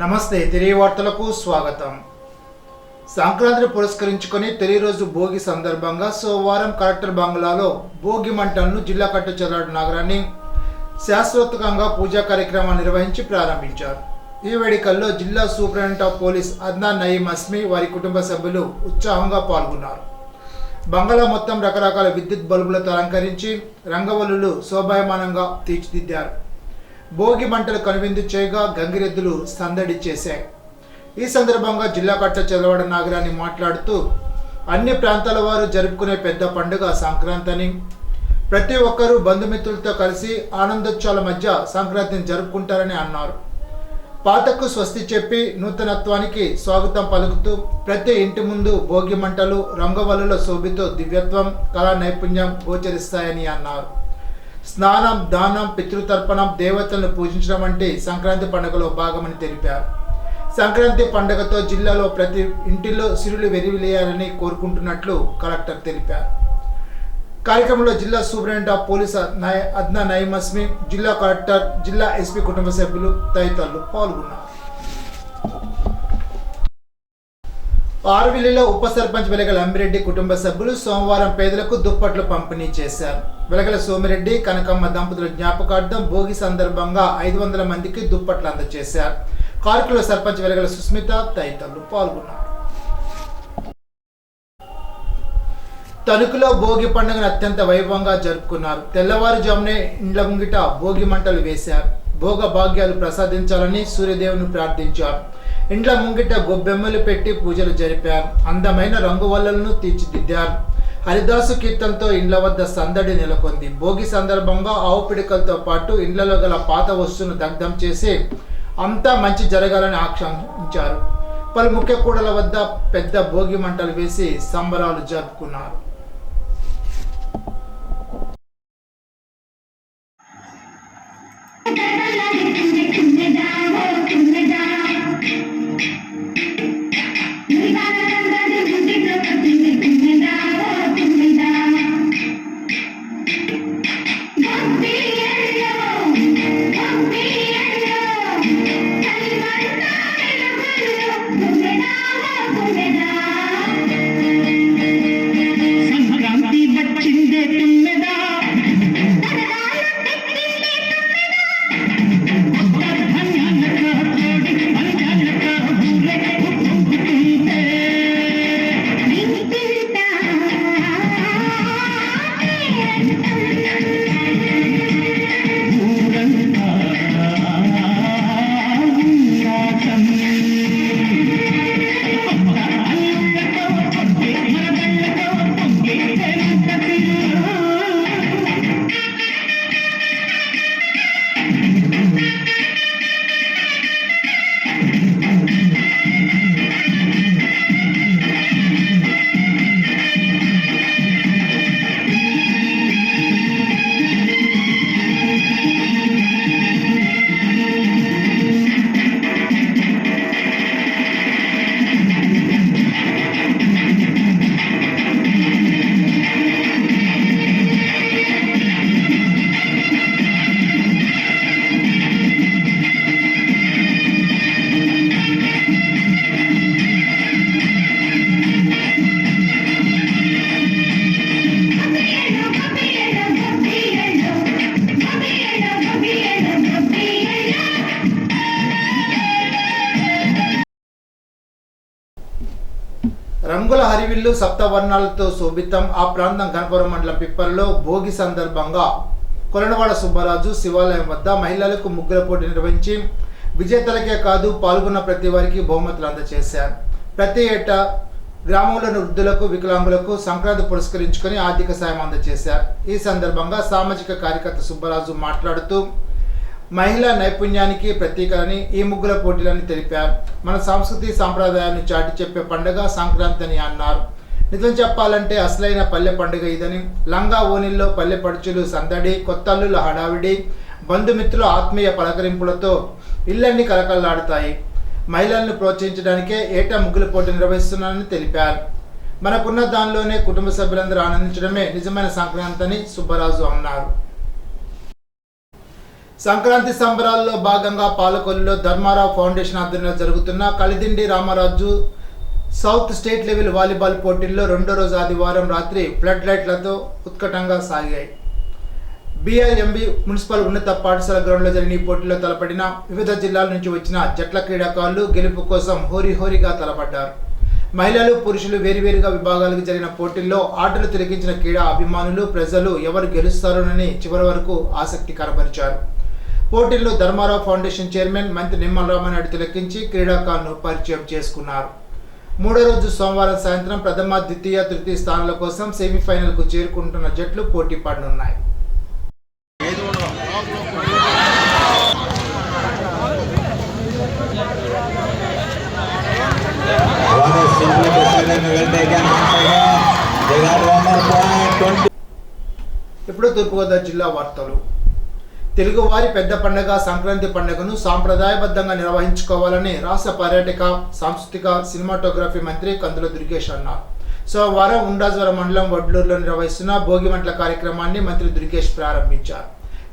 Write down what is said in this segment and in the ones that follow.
నమస్తే తెలియ వార్తలకు స్వాగతం. సంక్రాంతిని పురస్కరించుకొని తొలి రోజు భోగి సందర్భంగా సోమవారం కలెక్టర్ బంగ్లాలో భోగి మంటలను జిల్లా కట్టెచర్ల నగరాన్ని శాస్త్రోక్తంగా పూజా కార్యక్రమాన్ని నిర్వహించి ప్రారంభించారు. ఈ వేడుకల్లో జిల్లా superintendent of police Adnan Naeem Asmi వారి కుటుంబ సభ్యులు ఉత్సాహంగా పాల్గొన్నారు. బంగ్లా మొత్తం రకరకాల విద్యుత్ బల్బులతో అలంకరించి రంగవల్లులు శోభాయమానంగా తీర్చిదిద్దారు. భోగి మంటలు కనువిందు చేయగా గంగిరెద్దులు సందడి చేశాయి. ఈ సందర్భంగా జిల్లా కట్టెచర్ల నగరాన్ని మాట్లాడుతూ అన్ని ప్రాంతాల వారు జరుపుకునే పెద్ద పండుగ సంక్రాంతి అని, ప్రతి ఒక్కరూ బంధుమిత్రులతో కలిసి ఆనందోత్సవాల మధ్య సంక్రాంతిని జరుపుకుంటారని అన్నారు. పాతకు స్వస్తి చెప్పి నూతనత్వానికి స్వాగతం పలుకుతూ ప్రతి ఇంటి ముందు భోగి మంటలు రంగవల్లుల శోభితో దివ్యత్వం కళా నైపుణ్యం గోచరిస్తాయని అన్నారు. స్నానం, దానం, పితృతర్పణం, దేవతలను పూజించడం వంటి సంక్రాంతి పండుగలో భాగమని తెలిపారు. సంక్రాంతి పండుగతో జిల్లాలో ప్రతి ఇంటిలో సిరులు వెరివిలేయాలని కోరుకుంటున్నట్లు కలెక్టర్ తెలిపారు. కార్యక్రమంలో జిల్లా superintendent of police Adnan Naeem Asmi, జిల్లా కలెక్టర్, జిల్లా ఎస్పీ కుటుంబ సభ్యులు తదితరులు పాల్గొన్నారు. ఆర్విల్లిలో ఉప సర్పంచ్ వెలగల అంబిరెడ్డి కుటుంబ సభ్యులు సోమవారం పేదలకు దుప్పట్లు పంపిణీ చేశారు. వెలగల సోమిరెడ్డి, కనకమ్మ దంపతుల జ్ఞాపకార్థం భోగి సందర్భంగా 500 మందికి దుప్పట్లు అందజేశారు. కార్యక్రమంలో సర్పంచ్ వెలగల సుస్మిత తదితరులు పాల్గొన్నారు. తణుకులో భోగి పండుగను అత్యంత వైభవంగా జరుపుకున్నారు. తెల్లవారుజామునే ఇండ్ల ముంగిట భోగి మంటలు వేశారు. భోగ భాగ్యాలు ప్రసాదించాలని సూర్యదేవుని ప్రార్థించారు. ఇండ్ల ముంగిట గొబ్బెమ్మలు పెట్టి పూజలు జరిపారు. అందమైన రంగువల్లులను తీర్చిదిద్దారు. హరిదాసు కీర్తనతో ఇండ్ల వద్ద సందడి నెలకొంది. భోగి సందర్భంగా ఆవు పిడికలతో పాటు ఇండ్లలో గల పాత వస్తువును దగ్ధం చేసి అంతా మంచి జరగాలని ఆకాంక్షించారు. పలు ముఖ్య కూడల వద్ద పెద్ద భోగి మంటలు వేసి సంబరాలు జరుపుకున్నారు. రంగుల హరివిల్లు సప్తవర్ణాలతో శోభితం. ఆ ప్రాంతం గణపురం మండలం పిప్పర్లో భోగి సందర్భంగా కొలనవాడ సుబ్బరాజు శివాలయం వద్ద మహిళలకు ముగ్గుల పోటీ నిర్వహించి విజేతలకే కాదు పాల్గొన్న ప్రతి వారికి బహుమతులు అందజేశారు. ప్రతి ఏటా గ్రామంలోని వృద్ధులకు, వికలాంగులకు సంక్రాంతి పురస్కరించుకొని ఆర్థిక సాయం అందజేశారు. ఈ సందర్భంగా సామాజిక కార్యకర్త సుబ్బరాజు మాట్లాడుతూ మహిళా నైపుణ్యానికి ప్రతీకని ఈ ముగ్గుల పోటీలని తెలిపారు. మన సంస్కృతి సాంప్రదాయాన్ని చాటి చెప్పే పండుగ సంక్రాంతి అని అన్నారు. నిజం చెప్పాలంటే అసలైన పల్లె పండుగ ఇదని, లంగా ఓనిల్లో పల్లె పడుచులు సందడి, కొత్తల్లుల హడావిడి, బంధుమిత్రుల ఆత్మీయ పలకరింపులతో ఇళ్లన్నీ కలకల్లాడుతాయి. మహిళలను ప్రోత్సహించడానికే ఏటా ముగ్గుల పోటీ నిర్వహిస్తున్నానని తెలిపారు. మనకున్న దానిలోనే కుటుంబ సభ్యులందరూ ఆనందించడమే నిజమైన సంక్రాంతి అని సుబ్బరాజు అన్నారు. సంక్రాంతి సంబరాల్లో భాగంగా పాలకొల్లులో ధర్మారావు ఫౌండేషన్ ఆధ్వర్యంలో జరుగుతున్న Kalidindi Ramaraju south state level volleyball పోటీల్లో రెండో రోజు ఆదివారం రాత్రి ఫ్లడ్ లైట్లతో ఉత్కటంగా సాగాయి. బిఐఎంబి మున్సిపల్ ఉన్నత పాఠశాల గ్రౌండ్లో జరిగిన ఈ పోటీలో తలపడిన వివిధ జిల్లాల నుంచి వచ్చిన జట్ల క్రీడాకారులు గెలుపు కోసం హోరీగా తలపడ్డారు. మహిళలు పురుషులు వేరువేరుగా విభాగాలకు జరిగిన పోటీల్లో ఆటలు తిలకించిన క్రీడా అభిమానులు ప్రజలు ఎవరు గెలుస్తారోనని చివరి వరకు ఆసక్తి కనబరిచారు. పోటీల్లో ధర్మారావు ఫౌండేషన్ చైర్మన్ మంత్రి నిమ్మల రామానాయుడు తిలకించి క్రీడాకారులను పరిచయం చేసుకున్నారు. మూడో రోజు సోమవారం సాయంత్రం ప్రథమ, ద్వితీయ, తృతీయ స్థానాల కోసం సెమీఫైనల్కు చేరుకుంటున్న జట్లు పోటీ పడనున్నాయి. ఇప్పుడు తూర్పుగోదావరి జిల్లా వార్తలు. తెలుగువారి పెద్ద పండుగ సంక్రాంతి పండుగను సాంప్రదాయబద్ధంగా నిర్వహించుకోవాలని రాష్ట్ర పర్యాటక, సాంస్కృతిక, సినిమాటోగ్రఫీ మంత్రి కందుల దుర్గేష్ అన్నారు. సోమవారం ఉండాజ్వరం మండలం వడ్లూరులో నిర్వహిస్తున్న భోగి మంటల కార్యక్రమాన్ని మంత్రి దుర్గేష్ ప్రారంభించారు.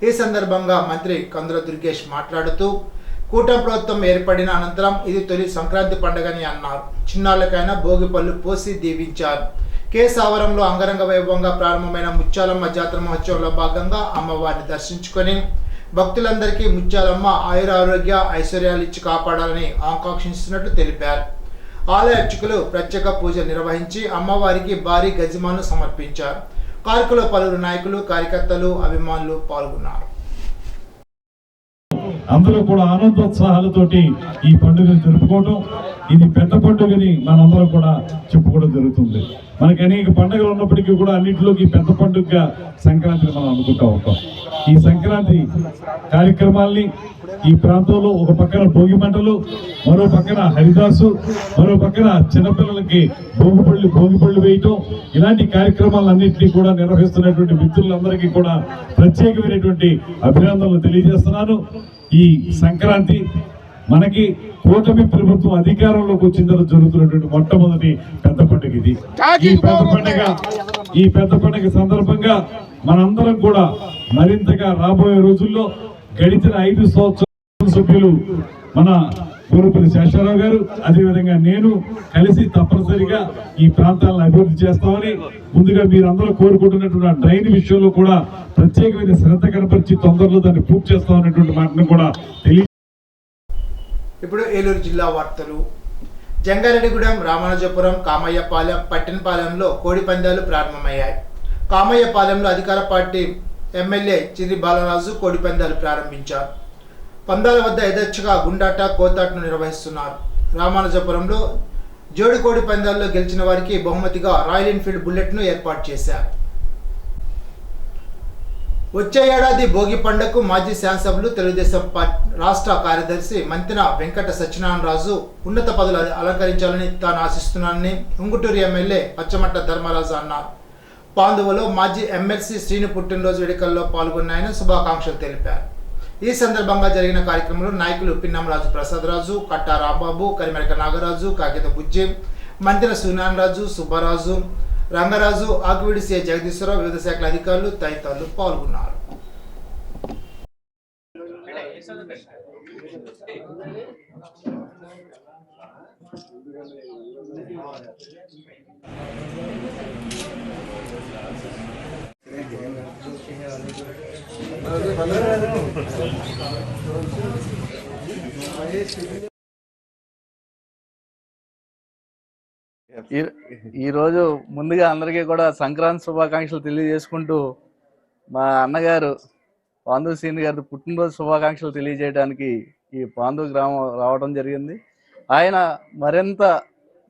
ఈ సందర్భంగా మంత్రి కందుల దుర్గేష్ మాట్లాడుతూ కూటమి ప్రభుత్వం ఏర్పడిన అనంతరం ఇది తొలి సంక్రాంతి పండుగని అన్నారు. చిన్నాళ్ళకైనా భోగి పళ్ళు పోసి దీవించారు. కేసావరంలో అంగరంగ వైభవంగా ప్రారంభమైన ముత్యాలమ్మ జాతర మహోత్సవంలో భాగంగా అమ్మవారిని దర్శించుకొని భక్తులందరికీ ముత్యాలమ్మ ఆయురారోగ్య ఐశ్వర్యాలు ఇచ్చి కాపాడాలని ఆకాంక్షిస్తున్నట్లు తెలిపారు. ఆలయ అర్చకులు ప్రత్యేక పూజలు నిర్వహించి అమ్మవారికి భారీ గజమాను సమర్పించారు. కార్యక్రమంలో పలువురు నాయకులు, కార్యకర్తలు, అభిమానులు పాల్గొన్నారు. అందరూ కూడా ఆనందోత్సాహాలతోటి ఈ పండుగను జరుపుకోవటం, ఇది పెద్ద పండుగని మనందరం కూడా చెప్పుకోవడం జరుగుతుంది. మనకి అనేక పండుగలు ఉన్నప్పటికీ కూడా అన్నింటిలోకి పెద్ద పండుగగా సంక్రాంతిని మనం అనుకుంటూ ఉంటాం. ఈ సంక్రాంతి కార్యక్రమాల్ని ఈ ప్రాంతంలో ఒక పక్కన భోగి మంటలు, మరో పక్కన హరిదాసు, మరో పక్కన చిన్నపిల్లలకి భోగి పళ్ళు వేయటం, ఇలాంటి కార్యక్రమాలన్నింటినీ కూడా నిర్వహిస్తున్నటువంటి మిత్రులందరికీ కూడా ప్రత్యేకమైనటువంటి అభినందనలు తెలియజేస్తున్నాను. ఈ సంక్రాంతి మనకి కూటమి ప్రభుత్వం అధికారంలోకి వచ్చిన తర్వాత జరుగుతున్నటువంటి మొట్టమొదటి పెద్ద పండుగ ఇది. ఈ పెద్ద పండుగ సందర్భంగా మనందరం కూడా మరింతగా రాబోయే రోజుల్లో గడిచిన 5 సంవత్సరాల సభ్యులు మన గోరుపల్లి శేషారావు గారు, అదేవిధంగా నేను కలిసి తప్పనిసరిగా ఈ ప్రాంతాలను అభివృద్ధి చేస్తామని, ముందుగా మీరందరూ కోరుకుంటున్నటువంటి ఆ డ్రైన్ విషయంలో కూడా ప్రత్యేకమైన శ్రద్ధ కనపరిచి తొందరలో దాన్ని పూర్తి చేస్తామనేటువంటి మాటను కూడా తెలియ. ఇప్పుడు ఏలూరు జిల్లా వార్తలు. జంగారెడ్డిగూడెం, రామానుజపురం, కామయ్యపాలెం, పట్టినపాలెంలో కోడి పందాలు ప్రారంభమయ్యాయి. కామయ్యపాలెంలో అధికార పార్టీ ఎమ్మెల్యే చిర్రి బాలరాజు కోడి పందాలు ప్రారంభించారు. పందాల వద్ద యథేచ్ఛగా గుండాట, కోతాటను నిర్వహిస్తున్నారు. రామానుజపురంలో జోడి కోడి పందాల్లో గెలిచిన వారికి బహుమతిగా రాయల్ ఎన్ఫీల్డ్ బుల్లెట్ను ఏర్పాటు చేశారు. వచ్చే ఏడాది భోగి పండుగకు మాజీ శాసనసభ్యులు తెలుగుదేశం రాష్ట్ర కార్యదర్శి మంతిన వెంకట సత్యనారాయణ రాజు ఉన్నత పదవులు అలంకరించాలని తాను ఆశిస్తున్నానని ఉంగుటూరు ఎమ్మెల్యే పచ్చమట్ట ధర్మరాజు అన్నారు. పాందువలో మాజీ ఎమ్మెల్సీ శ్రీను పుట్టినరోజు వేడుకల్లో పాల్గొన్న ఆయన శుభాకాంక్షలు తెలిపారు. ఈ సందర్భంగా జరిగిన కార్యక్రమంలో నాయకులు పిన్నమరాజు ప్రసాదరాజు, కట్టా రాంబాబు, కరిమెరక నాగరాజు, కాకిత బుజ్జి, మంతిన సూర్యనారాయణరాజు, సుబ్బారాజు, రంగరాజు, ఆకువిడి సిఐ జగదీశ్వరరావు, వివిధ శాఖల అధికారులు తదితరులు పాల్గొన్నారు. ఈరోజు ముందుగా అందరికీ కూడా సంక్రాంతి శుభాకాంక్షలు తెలియజేసుకుంటూ మా అన్నగారు పాందు సీని గారి పుట్టినరోజు శుభాకాంక్షలు తెలియజేయడానికి ఈ పాందు గ్రామం రావడం జరిగింది. ఆయన మరింత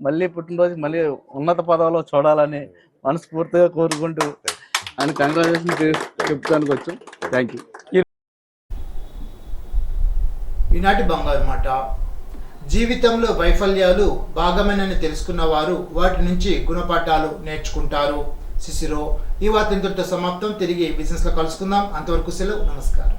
మళ్ళీ పుట్టినరోజు మళ్ళీ ఉన్నత పదవిలో చూడాలని మనస్ఫూర్తిగా కోరుకుంటూ ఆయన కంగ్రాచులేషన్ చెప్తానికి వచ్చాం. Thank you. ఈనాటి బంగారు మాట. జీవితంలో వైఫల్యాలు భాగమేనని తెలుసుకున్న వారు వాటి నుంచి గుణపాఠాలు నేర్చుకుంటారు. సిసిరో. ఈ వార్త ఇంతటితో సమాప్తం. తిరిగి బిజినెస్లో కలుసుకుందాం. అంతవరకు సెలవు. నమస్కారం.